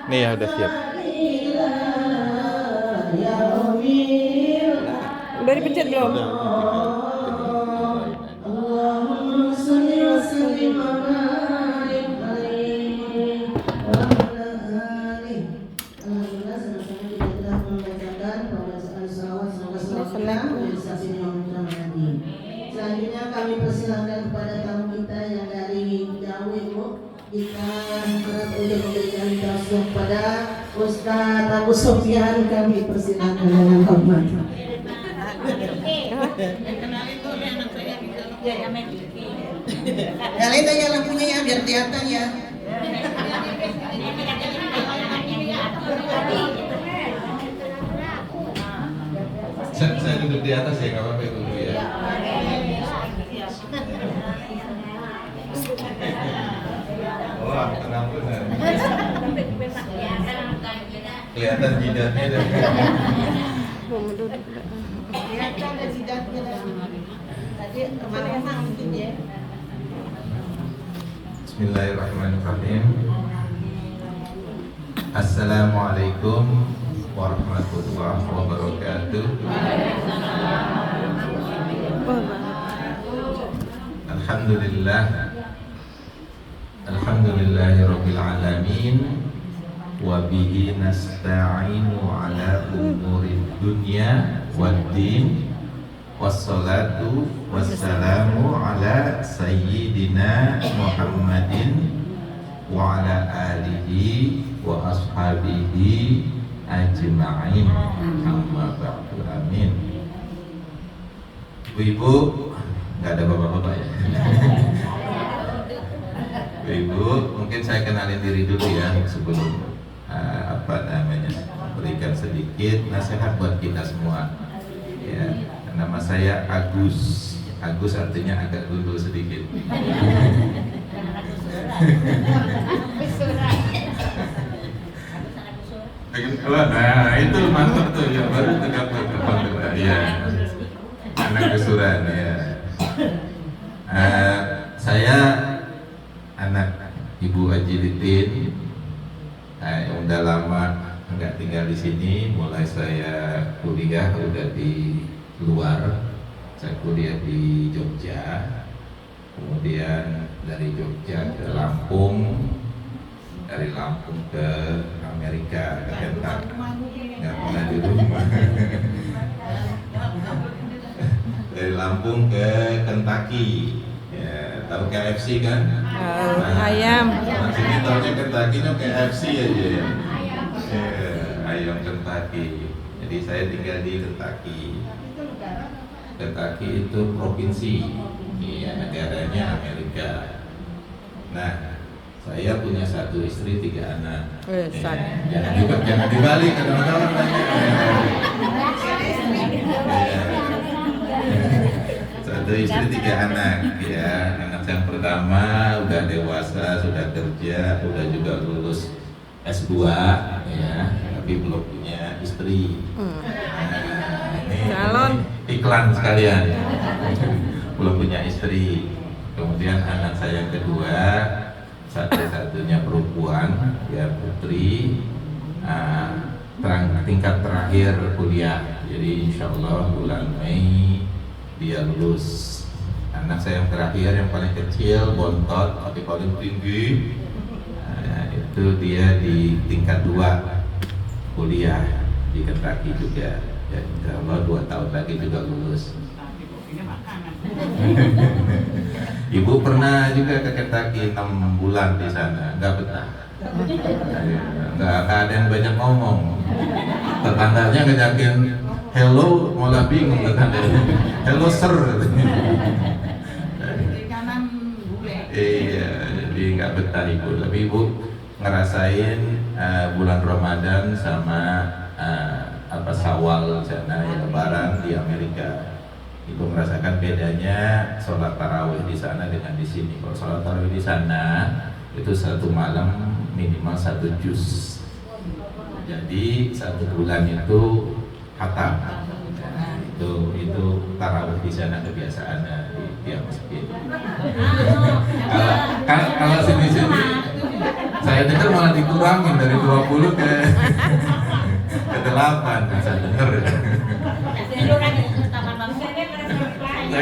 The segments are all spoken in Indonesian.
Nih ya udah siap. Udah dipencet belum? Udah tinggal ini nyalain aja. Ini selek. Selanjutnya kami persilahkan kepada tamu kita yang dari jauh Ibu. Kita harap untuk memberikan langsung kepada Ustaz Abu Sofyan, kami persilahkan dengan hormat. Kalian tanya lampunya ya biar kelihatan ya. Saya duduk di atas ya, nggak apa-apa dulu ya. Wah, tenang benar. Kelihatan jidatnya dan Kelihatan ada jidatnya. Tadi teman-teman mungkin ya. Bismillahirrahmanirrahim. Assalamualaikum warahmatullahi wabarakatuh. Alhamdulillah. Alhamdulillahirabbil alamin. Wa bihi nasta'inu ala umurid dunya waddin. Wassalatu wassalamu ala sayyidina Muhammadin wa ala alihi wa ashabihi ajma'in. Amma ba'du. Amin. Ibu-ibu, nggak ada bapak-bapak ya. Ibu, mungkin saya kenalin diri dulu ya sebelum berikan sedikit nasihat buat kita semua. Ya, nama saya Agus. Agus artinya agak gundul sedikit. Nah, itu mantap tuh ya, baru tegak depan ya. Anak kesuran ya. Saya anak Ibu Haji Litin. Yang udah lama nggak tinggal di sini. Mulai saya kuliah udah di luar. Saya kuliah di Jogja. Kemudian dari Jogja ke Lampung. Dari Lampung ke Amerika, ke Kentucky. Nggak pernah di rumah. Dari Lampung ke Kentucky. Ya, tahu KFC kan? Ayam. Nah, sini tahunya Kentucky nya KFC aja ya. Ayam Kentucky. Jadi saya tinggal di Kentucky. Kentucky itu provinsi, ya, negaranya Amerika. Nah, saya punya 1 istri 3 anak. Jangan dibalik, kadang-kadang nanya. Satu istri 3 anak, ya. Anak yang pertama udah dewasa, sudah kerja, udah juga lulus S2, ya, tapi belum punya istri. Ini Calon. iklan sekalian. Belum punya istri. Kemudian anak saya yang kedua, satu-satunya perempuan, ya, putri, tingkat terakhir kuliah. Jadi insya Allah bulan Mei dia lulus. Anak saya yang terakhir, yang paling kecil, bontot tapi paling tinggi, itu dia di tingkat 2 kuliah di Kentucky juga. Ya, insya Allah 2 tahun lagi juga lulus. Ibu pernah juga ke Kentucky 6 bulan di sana, nggak betah. Nggak ada yang banyak ngomong. Tetangganya ngajakin hello, malah bingung tetangganya. Hello sir. Iya, jadi nggak betah ibu. Tapi ibu ngerasain bulan Ramadan sama Syawal sana, ya, Lebaran di Amerika. Ibu merasakan bedanya sholat tarawih di sana dengan di sini. Kalau sholat tarawih di sana itu 1 malam minimal 1 juz. Jadi 1 bulan itu khatam. Nah, itu tarawih di sana kebiasaannya di tiap masjid. Kalau sini Saya dengar malah dikurangin dari 20 ke 8, saya dengar. Ya,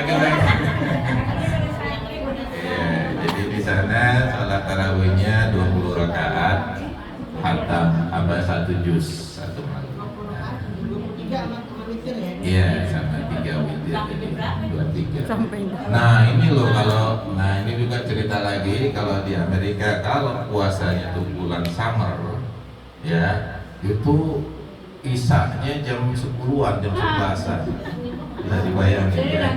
jadi di sana salat tarawihnya 20 rakaat, hatam apa 1 juz 1 malam. Iya, sama 3 witir, jadi 23. Sampai. Nah ini loh ini juga cerita lagi kalau di Amerika kalau puasanya itu bulan summer ya itu isaknya jam 10-an, jam 11-an. Bisa dibayangin ya.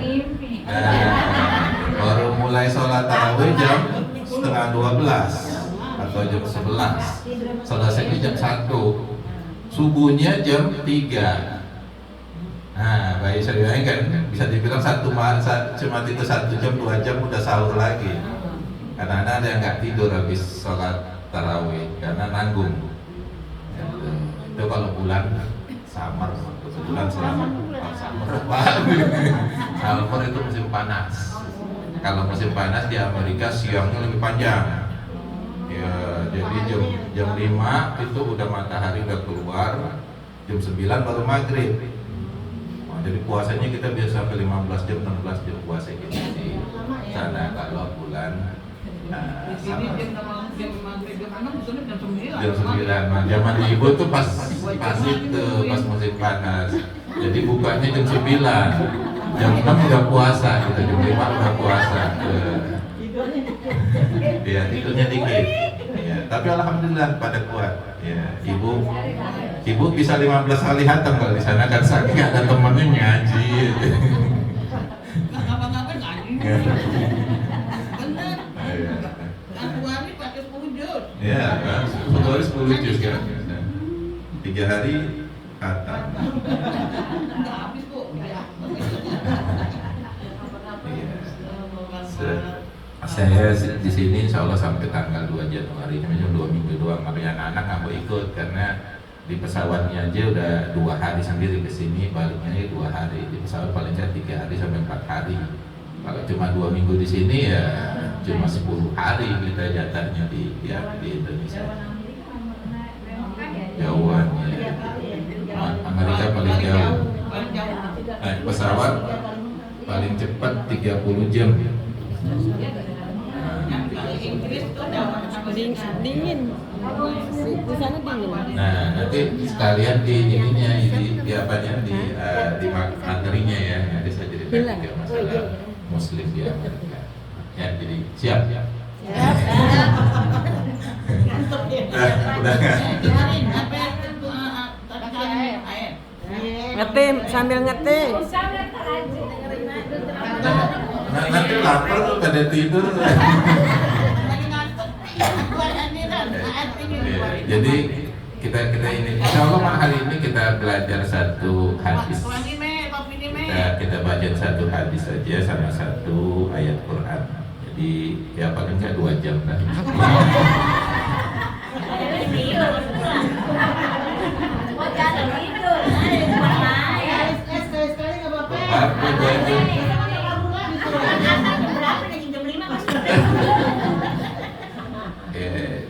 Baru mulai sholat tarawih jam setengah 12 atau jam 11, selesainya jam 1, subuhnya jam 3. Nah, baik saya kan bisa dibilang cuma itu 1 jam 2 jam udah sahur lagi. Karena ada yang nggak tidur habis sholat tarawih karena nanggung. Itu kalau bulan summer, kebetulan summer itu musim panas. Kalau musim panas di Amerika siangnya lebih panjang. Ya, jadi jam 5 itu udah matahari udah keluar, jam 9 baru maghrib. Jadi puasanya kita biasa sampai 15 jam, 16 jam puasa gitu di sana kalau bulan jam 9. Nah, zaman ibu tuh pas itu pas musim panas. Jadi bukanya jam 9. Jam 6 udah puasa, kita jam 5 udah puasa. Ya, tidurnya dikit. Ya, tapi alhamdulillah pada kuat. Ya, ibu bisa 15 kali hatam kalau di sana kan saking ada temennya ngaji. Ngapa-ngapain ngaji. Bener. Aku hari pakai 10 juz. Ya, kan? 1 hari 10 juz kan. 3 hari hatam. Enggak habis kok. Saya di sini insya Allah sampai tanggal 2 Januari, cuma 2 minggu doang. Makanya anak-anak nggak mau ikut karena di pesawatnya aja udah 2 hari sendiri ke sini, baliknya 2 hari. Di pesawat paling nggak 3 hari sampai 4 hari. Kalau cuma 2 minggu di sini ya cuma 10 hari kita jatahnya di Indonesia. Jauhan ya. Amerika paling jauh. Naik pesawat paling cepat 30 jam. Dingin. Di sana dingin. Nah, nanti sekalian di ininya di apanya di materinya ya. Nanti saya ceritakan juga masalah Muslim di Amerika. Ya, jadi siap. Udah nggak? Ngetim sambil ngetim. Nah, nanti lapar tuh pada tidur. Jadi kita ini insya Allah hari ini kita belajar satu hadis. Kita baca satu hadis saja sama satu ayat Quran. Jadi ya paling nggak 2 jam lah.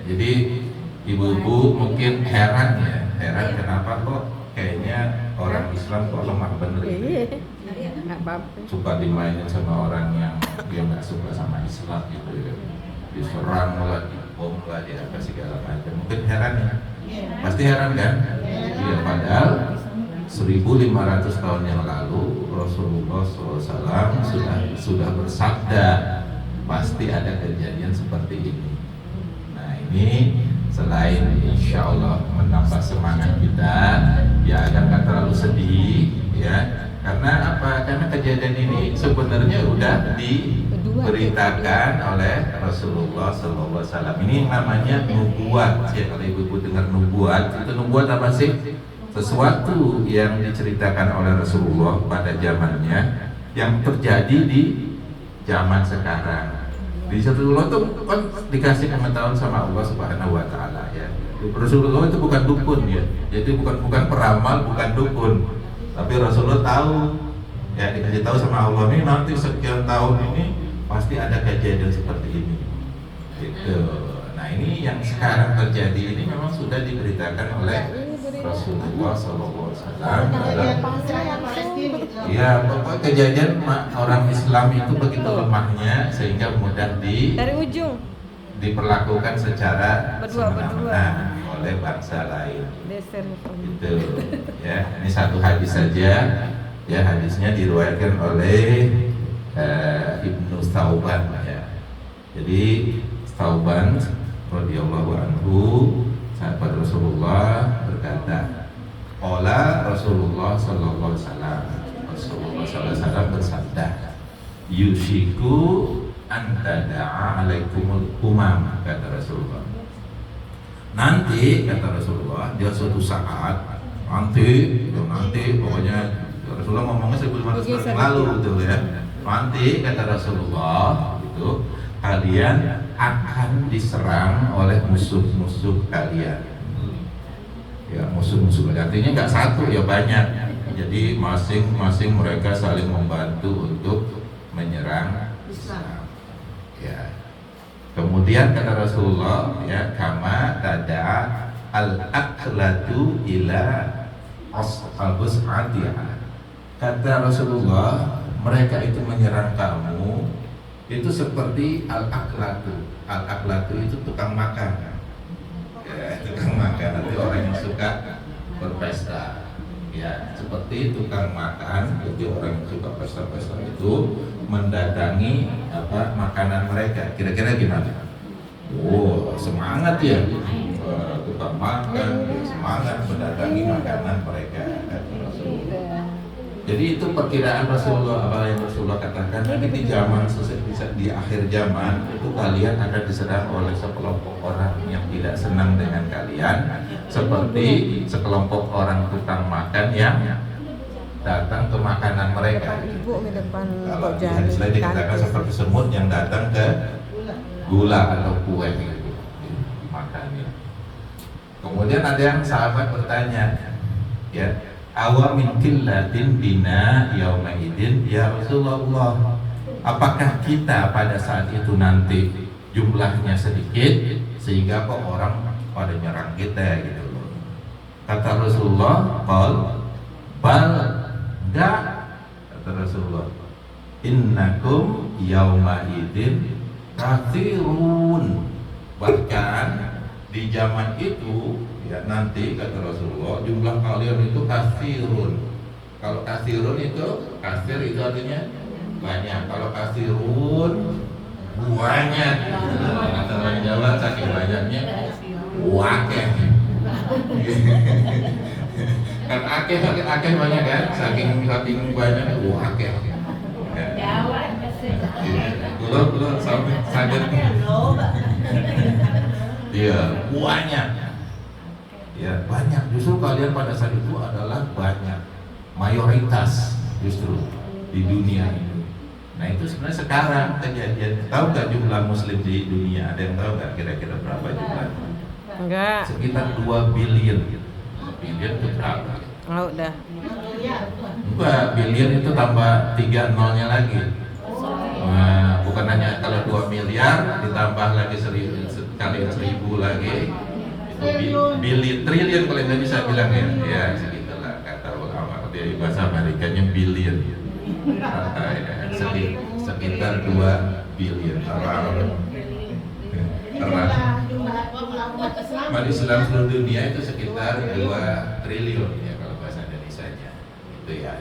Jadi ibu-ibu mungkin heran kenapa kok kayaknya orang Islam kok lemah bener gitu. Nggak apa-apa. Suka dimainin sama orang yang dia nggak suka sama Islam gitu ya, diserang lah, dibom lah, dia apa segala macam. Mungkin heran ya, pasti heran kan? Ya, padahal 1500 tahun yang lalu Rasulullah SAW sudah bersabda pasti ada kejadian seperti ini. Nah ini selain insya Allah menambah semangat kita, ya agar nggak terlalu sedih ya. Karena apa? Karena kejadian ini sebenarnya udah diberitakan oleh Rasulullah SAW. Ini namanya nubuat. Ya, kalau ibu-ibu dengar nubuat, itu nubuat apa sih? Sesuatu yang diceritakan oleh Rasulullah pada zamannya yang terjadi di zaman sekarang. Di Rasulullah itu kan dikasih pengetahuan sama Allah Subhanahu Wa Taala ya. Rasulullah itu bukan dukun ya, jadi bukan peramal, bukan dukun. Tapi Rasulullah tahu, ya dikasih tahu sama Allah ini nanti sekian tahun ini pasti ada kejadian seperti ini. Gitu. Nah Nah ini yang sekarang terjadi ini memang sudah diberitakan oleh Rasulullah SAW dalam ya pokoknya kejadian orang Islam itu begitu lemahnya sehingga mudah dari ujung diperlakukan secara Berdua-berdua. semena-mena oleh bangsa lain. desain Itu ya, ini satu hadis saja ya, hadisnya diriwayatkan oleh Ibnu Thauban ya. Jadi Thauban radhiyallahu anhu sahabat Rasulullah berkata, qala Rasulullah sallallahu alaihi wasallam, Rasulullah sallallahu alaihi wasallam bersabda, yushiku an tada'a alaikumul umam, kata Rasulullah. Nanti kata Rasulullah, dia suatu saat nanti pokoknya Rasulullah ngomongnya 1500 tahun yang lalu gitu ya. Nanti kata Rasulullah itu kalian akan diserang oleh musuh-musuh kalian. Ya musuh-musuh artinya nggak satu ya banyak. Jadi masing-masing mereka saling membantu untuk menyerang Islam. Ya. Kemudian kata Rasulullah ya kama tada al-aqlatu ila al-bus'atiha. Kata Rasulullah, mereka itu menyerang kamu itu seperti al-aqlatu. Al-aqlatu itu tukang makan. Ya, tukang makan nanti orang yang suka berpesta. Ya, seperti tukang makan, jadi orang yang suka pesta-pesta itu mendatangi makanan mereka. Kira-kira gimana? Oh, semangat ya. Tukang makan, semangat mendatangi makanan mereka. Jadi itu perkiraan Rasulullah, apa yang Rasulullah katakan nanti di zaman di akhir zaman itu kalian akan diserang oleh sekelompok orang yang tidak senang dengan kalian, seperti sekelompok orang tukang makan yang datang ke makanan mereka. ibu di depan Kalau di jadi hadis lain dikatakan seperti semut yang datang ke gula atau kue gitu makannya. Kemudian ada yang sahabat bertanya, ya, awa min qillatin bina yauma idin ya Rasulullah, apakah kita pada saat itu nanti jumlahnya sedikit sehingga kok orang pada nyerang kita gitu loh. Kata Rasulullah, bal enggak, kata Rasulullah, innakum yauma idin katsirun, bahkan di zaman itu ya nanti kata Rasulullah jumlah kalian itu kasirun. Kalau kasirun itu kasir itu artinya banyak. Kalau kasirun banyak. Kata orang Jawa saking banyaknya wakeh. Kan akeh banyak kan, saking banyaknya wakeh. Jawa Belum sampai sadar. Iya banyak. Ya banyak, justru kalian pada saat itu adalah banyak, mayoritas justru di dunia ini. Nah itu sebenarnya sekarang kejadian. Tahu nggak jumlah Muslim di dunia? Ada yang tahu nggak kira-kira berapa jumlahnya? enggak Sekitar 2 billion. Billion itu berapa? udah Enggak, billion itu tambah 3 nolnya lagi. Nah, bukan hanya kalau 2 miliar ditambah lagi 1000 lagi. Billion, triliun kalau nggak bisa bilang ya segitulah kata ulama dari bahasa Amerikanya billion. Sekitar 2 billion. Umat Islam seluruh dunia itu sekitar 2 triliun ya kalau bahasa Indonesianya itu ya.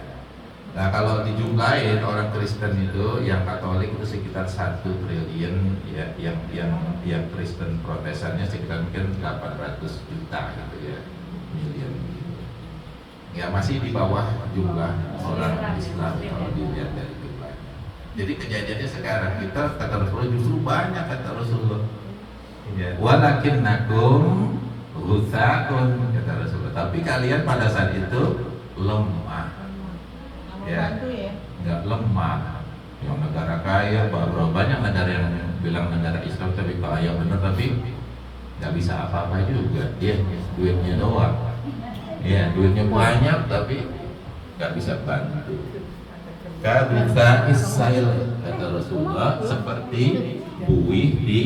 Nah kalau dijumlahin orang Kristen itu yang Katolik itu sekitar 1 triliun ya, yang Kristen Protestannya sekitar mungkin 800 juta gitu ya, miliar. Ya masih di bawah jumlah orang Islam kalau dilihat dari jumlahnya. Jadi kejadiannya sekarang kita kata Rasulullah justru banyak kata Rasulullah. Ya, walakinnakum ghusakun kata Rasulullah. Tapi kalian pada saat itu lemah. Ya, nggak lemah. Yang negara kaya, banyak negara yang bilang negara Islam tapi kaya bener tapi nggak bisa apa-apa juga. Ya, duitnya doang. Ya, duitnya banyak tapi nggak bisa bantu. Kabisa isail kata Rasulullah seperti buih di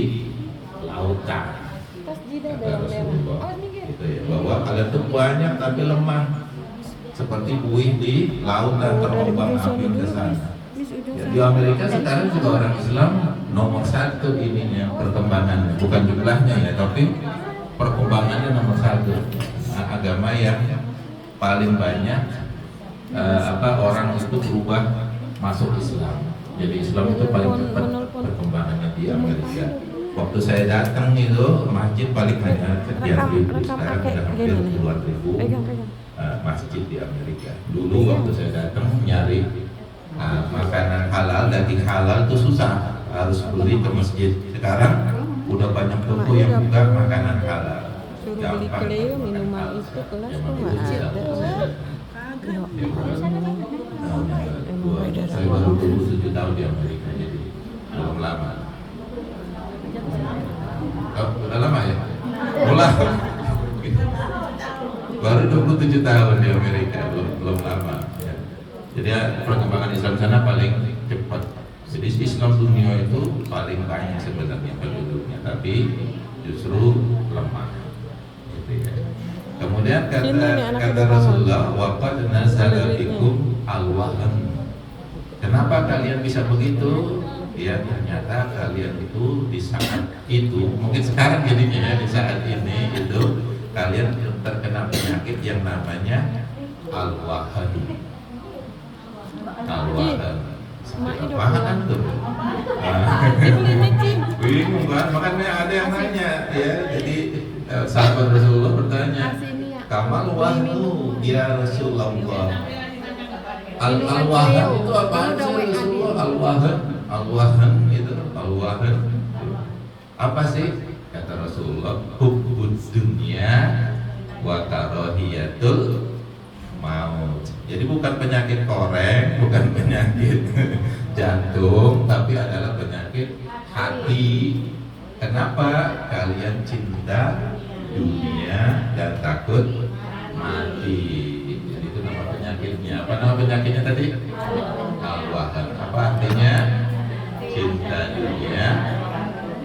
lautan. kata Rasulullah gitu ya, bahwa kalian tuh banyak tapi lemah seperti buih di lautan terombang ambing ke sana. Ya, di Amerika sekarang juga orang Islam nomor satu ininya perkembangannya, bukan jumlahnya ya, tapi perkembangannya nomor satu. Agama yang paling banyak orang itu berubah masuk Islam. Jadi Islam itu paling cepat perkembangannya di Amerika. Waktu saya datang itu masjid paling banyak sekian ribu, sekarang sudah hampir puluhan ribu masjid di Amerika. Dulu waktu saya datang nyari makanan halal, daging halal itu susah, harus beli ke masjid. Sekarang udah banyak toko yang buka makanan halal. Suruh beli Cleo minuman itu kelas kok nggak ada. Saya baru 27 tahun di Amerika, jadi belum lama. Oh, udah lama ya? Ulah. Baru 27 tahun di Amerika, belum lama. Ya. Jadi perkembangan Islam sana paling cepat. Jadi Islam dunia itu paling banyak sebenarnya penduduknya, tapi justru lemah. Gitu ya. Kemudian kata Rasulullah, waqad nazala bikum al-wahn. Kenapa kalian bisa begitu? Ya ternyata kalian itu di saat itu, mungkin sekarang jadinya ya, di saat ini itu kalian terkena penyakit yang namanya al-wahn. Al-wahn. Apaan tuh? Bingung kan? Makanya ada yang nanya ya. Jadi sahabat Rasulullah bertanya, kamal wahnu ya Rasulullah. Al-wahn itu apa sih Rasulullah? Al-wahn itu al-wahn. Apa sih? Kata Rasulullah, hubbud dunya wa karahiyatul maut. Jadi bukan penyakit koreng, bukan penyakit jantung, tapi adalah penyakit hati. Kenapa kalian cinta dunia dan takut mati? Jadi itu nama penyakitnya. Apa nama penyakitnya tadi? Al-wahn. Apa artinya? Cinta dunia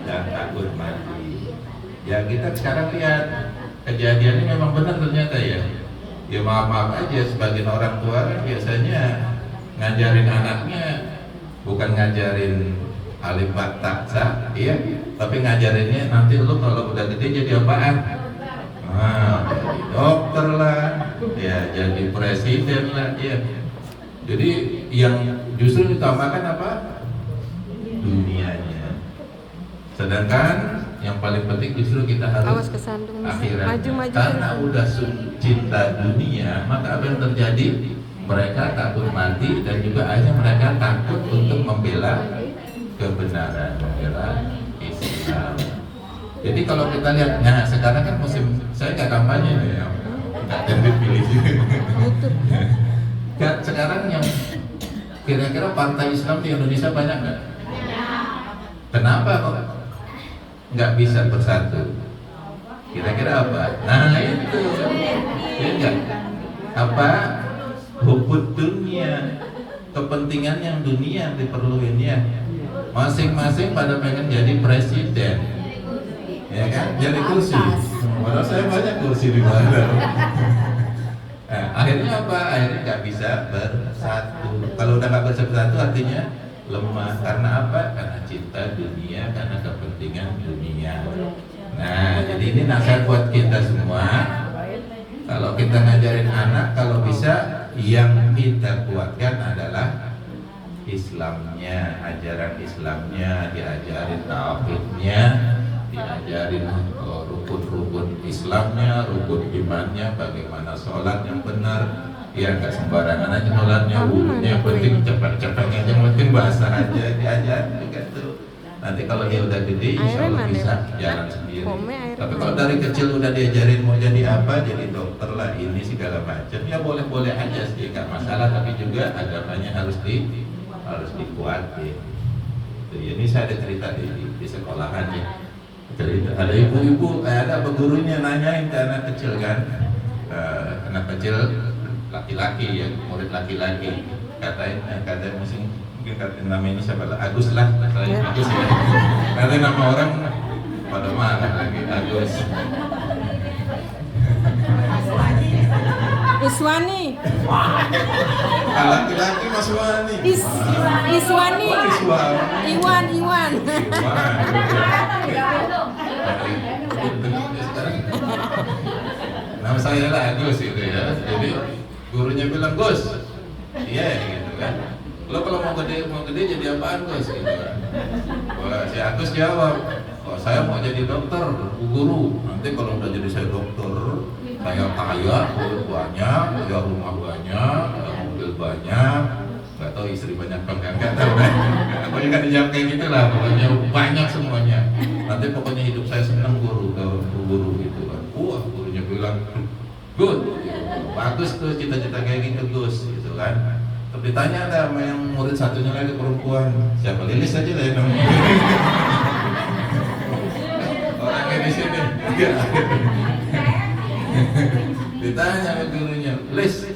dan takut mati. Ya kita sekarang lihat kejadiannya memang benar ternyata ya. Ya maaf aja, sebagian orang tua biasanya ngajarin anaknya bukan ngajarin alif ba ta sa, iya, tapi ngajarinnya nanti lu kalau udah gede jadi apaan? Jadi dokter lah, ya jadi presiden lah, ya. Jadi yang justru ditambahkan apa? Dunianya. Sedangkan yang paling penting justru kita harus akhiratnya. Karena udah cinta dunia, maka apa yang terjadi? Mereka takut mati dan juga akhirnya mereka takut untuk membela kebenaran, membela Islam. Jadi kalau kita lihat, nah sekarang kan musim, saya nggak kampanye ya, nggak tender pilih. Sekarang yang kira-kira partai Islam di Indonesia banyak nggak? Kenapa kok nggak bisa bersatu? Kira-kira apa? Nah itu, ya enggak? Apa? Hubud dunia, kepentingan yang dunia diperluin ya. Masing-masing pada pengen jadi presiden, ya kan? Jadi kursi. Padahal saya banyak kursi di mana. Nah, akhirnya apa? Akhirnya nggak bisa bersatu. Kalau udah nggak bisa bersatu artinya lemah. Karena apa? Karena cinta dunia, karena kepentingan dunia. Nah, jadi ini nasihat buat kita semua. Kalau kita ngajarin anak, kalau bisa yang kita kuatkan adalah Islamnya, ajaran Islamnya, diajarin tauhidnya, diajarin rukun-rukun Islamnya, rukun imannya, bagaimana sholat yang benar. Ya nggak sembarangan aja sholatnya, wudhunya penting cepat-cepat aja, yang penting basah aja, diajarin gitu. Nanti kalau dia udah gede, insya Allah bisa jalan sendiri. Tapi kalau dari kecil udah diajarin mau jadi apa, jadi dokter lah, ini segala macam, ya boleh-boleh aja sih, nggak masalah. Tapi juga agamanya harus dikuatin. Ini saya ada cerita di sekolahan ya. Cerita ada ibu-ibu, ada gurunya nanyain ke anak kecil kan, anak kecil laki-laki ya, murid laki-laki, katanya mungkin kata nama ini siapa lah, Agus lah, Agus ya. Nanti nama orang pada mana lagi Agus. Iswani. Laki-laki Mas Wani. Iswani. Iswan. Iwan. Nama saya lah Agus gitu ya. Jadi gurunya bilang, Gus, iya gitu kan. Lo kalau mau gede jadi apaan Gus? Gitu kan. Wah, si Agus jawab, oh, saya mau jadi dokter, Bu Guru. Nanti kalau udah jadi saya dokter, saya kaya, duit banyak, ya rumah banyak, mobil banyak, nggak tahu istri banyak apa nggak tahu kan. Pokoknya kan dijawab kayak gitu lah, pokoknya banyak semuanya. Nanti pokoknya hidup saya senang guru, Bu Guru gitu kan. Wah, gurunya bilang, good, bagus tuh cita-cita kayak gitu Gus, gitu kan. Tapi ditanya ada sama yang murid satunya lagi perempuan, siapa Lilis aja lah ya namanya. Orangnya di sini. Ditanya sama gurunya, Lis,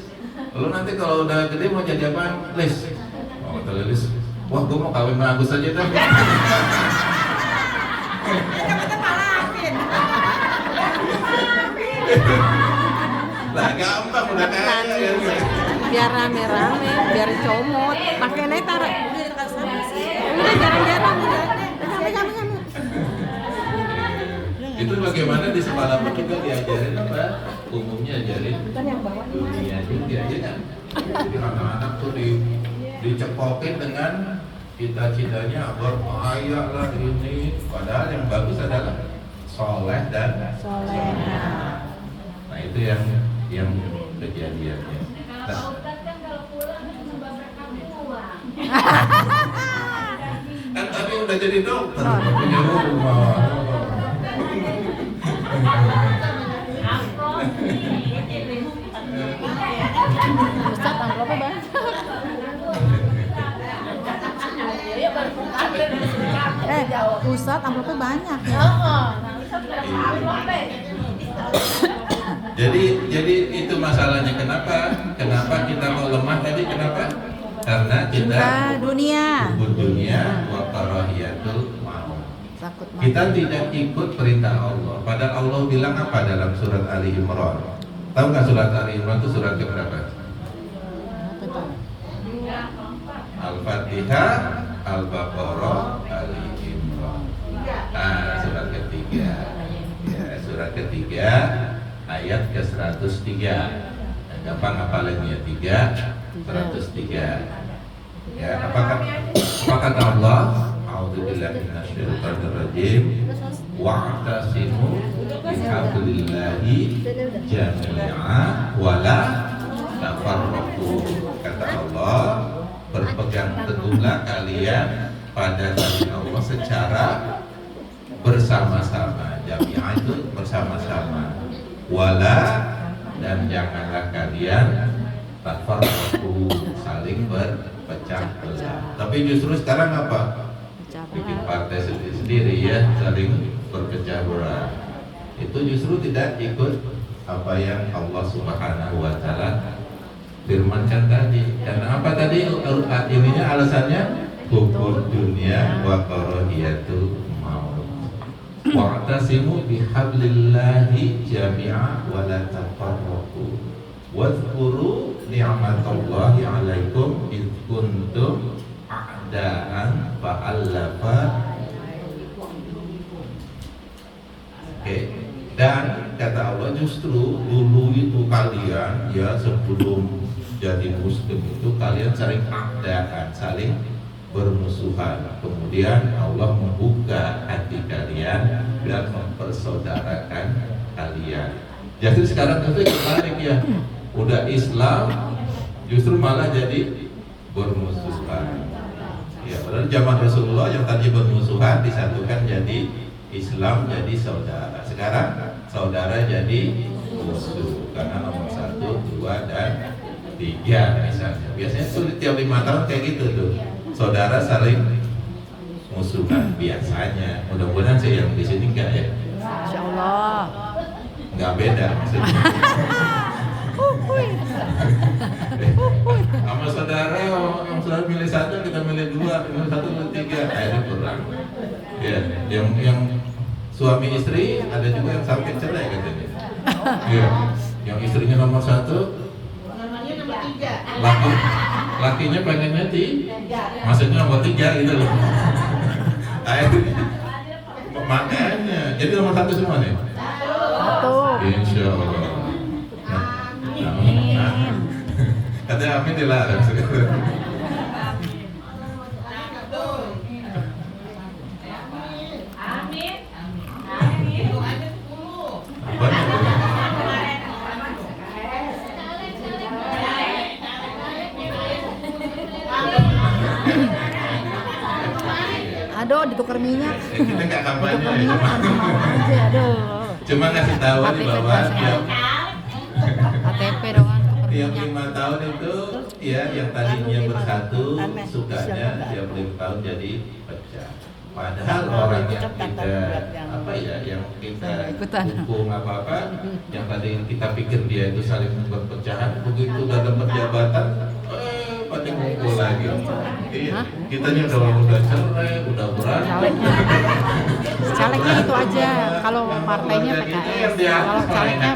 lu nanti kalau udah gede mau jadi apaan? Lis, oh kata Lis, wah gue mau kawin sama Agus aja dah. Lah gampang udah kaya ya. Biar rame-rame, biar comot. Pakai naik taruh. Udah jarang-jarang udah. Kami. Itu bagaimana di sekolah pun juga diajarin apa? Umumnya ajarin dunia juga ya kan? Jadi anak-anak tuh dicekokin dengan cita-citanya berkaya lah ini. Padahal yang bagus adalah soleh dan solehah. Nah itu yang kejadiannya. Kalau Ustadz kan kalau pulang cuma berkah uang. Kan tadi udah jadi dokter, punya rumah. Ustadz amplopnya banyak. Ustadz amplopnya banyak ya. Jadi itu masalahnya kenapa kita mau lemah tadi kenapa? Karena kita dunia. hubud dunia wa karahiyatul maut. Takut mati. Kita tidak ikut perintah Allah. Padahal Allah bilang apa dalam surat Ali Imran? Tahu nggak surat Ali Imran itu surat keberapa? Al-Fatihah, Al-Baqarah, Ali Imran. Nah, surat ketiga. Ya, surat ketiga ayat ke-103. Nah, gampang hafalannya 103. Ya, apa kata Allah? A'udzubillahi minasyaitonir rajim. Wa'tasimu bihablillahi jami'a wa la tafarraqu. Kata Allah, berpegang teguhlah kalian pada tali Allah secara bersama-sama. Jami'ah itu bersama-sama. Wala, dan janganlah kalian tafarraqu, saling berpecah belah. Tapi justru sekarang apa? Bikin partai sendiri ya, saling berpecah belah. Itu justru tidak ikut apa yang Allah Subhanahu wa taala firmankan tadi. Karena apa tadi? Ininya alasannya hubud dunia wa karahiyatul maut. Wa'tasimu bihablillahi jami'a wa la tafarraqu. Wadhkuru ni'matallahi 'alaikum id kuntum a'da'an fa'allafa. Oke. Dan kata Allah justru dulu itu kalian ya sebelum jadi muslim itu kalian saling a'da'an, saling bermusuhan. Kemudian Allah membuka hati kalian dan mempersaudarakan kalian. Jadi sekarang itu kebalik ya. Udah Islam justru malah jadi bermusuhan. Ya, padahal zaman Rasulullah yang tadi bermusuhan disatukan jadi Islam, jadi saudara. Sekarang saudara jadi musuh karena nomor 1, 2, dan 3 misalnya. Biasanya sulit tiap 5 tahun kayak gitu tuh. Saudara saling musuhan biasanya. Mudah-mudahan sih yang di sini enggak ya. Insya Allah. Enggak beda maksudnya. Sama saudara, yang saudara milih 1 kita milih 2, milih 1 milih 3, akhirnya kurang. Ya, yang suami istri ada juga yang sampai cerai katanya. Iya, yang istrinya nomor 1, Namanya nomor 3. lakinya pengennya maksudnya nomor 3 gitu loh. Makanya, jadi nomor 1 semua nih. Satu. Insya Allah. Katanya amin dilarang. Amin. Amin. Aduh, ditukar minyak. Kita nggak kampanye Ditukar ya, minyak aja, aduh. cuma ngasih tahu nih KTP bahwa doang. KTP doang tukar tiap minyak. 5 tahun itu ya yang tadinya bersatu sukanya tiap 5 tahun jadi pecah. Padahal orang yang kita apa ya yang kita dukung apa yang tadi kita pikir dia itu saling berpecahan, begitu udah dapat jabatan pada ngumpul lagi. Iya, kitanya udah cerai, udah berantem. Calegnya itu aja. Kalau partainya PKS, kalau calegnya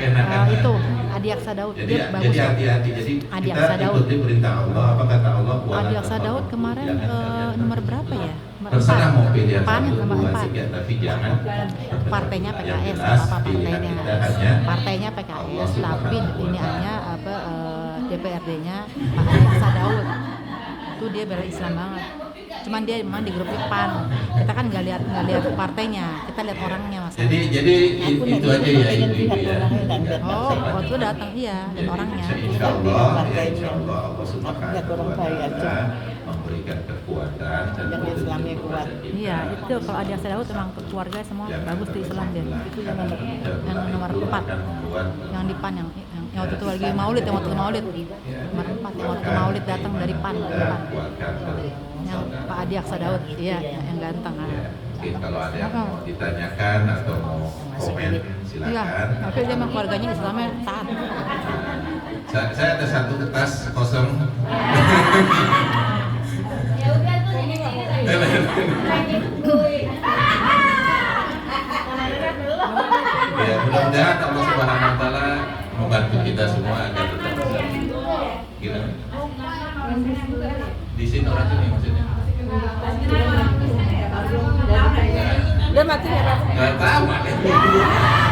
itu Adi Aksa Daud, Jadi, dia bagus. jadi hati-hati. Jadi Adi kita Aksa Daud. ikuti perintah Allah. Apa kata Allah? Adi Aksa Daud kemarin nomor berapa ya? Nomor Terserah mau pilih yang PAN, satu, nomor dua, 4. tiga, tapi jangan. Partainya Yang PKS, jelas, apa pilihan partainya? kita hanya Partainya Allah PKS, Subhanahu tapi wa Ta'ala. ini hanya apa DPRD-nya Pak Adi Aksa Daud. Itu dia bela Islam banget. Cuman dia memang di grupnya PAN. Kita kan nggak lihat partainya, kita lihat orangnya mas. Jadi itu aja ya ibu ya. Oh, waktu datang iya, lihat orangnya. Insya Allah Allah Subhanahu wa Ta'ala memberikan kekuatan dan petunjuk kepada kita. Iya, itu kalau Adi Aksa Daud memang keluarga semua bagus di Islam dia. Itu yang nomor 4. Yang di PAN yang waktu itu lagi Maulid, yang waktu Maulid. Nomor 4 yang waktu Maulid datang dari PAN. Yang Pak Adi Aksa Daud, iya, yang ganteng. Mungkin kalau ada yang mau ditanyakan atau mau komen Iya, silakan. tapi dia memang keluarganya Islamnya taat. Saya ada 1 kertas kosong. Ya udah tuh ini lagi duit. Ya, mudah-mudahan Allah Subhanahu wa Ta'ala membantu kita semua agar tetap bisa. Gimana? Di sini orang sini maksudnya. Udah mati ya, Pak? Nggak tahu, makanya.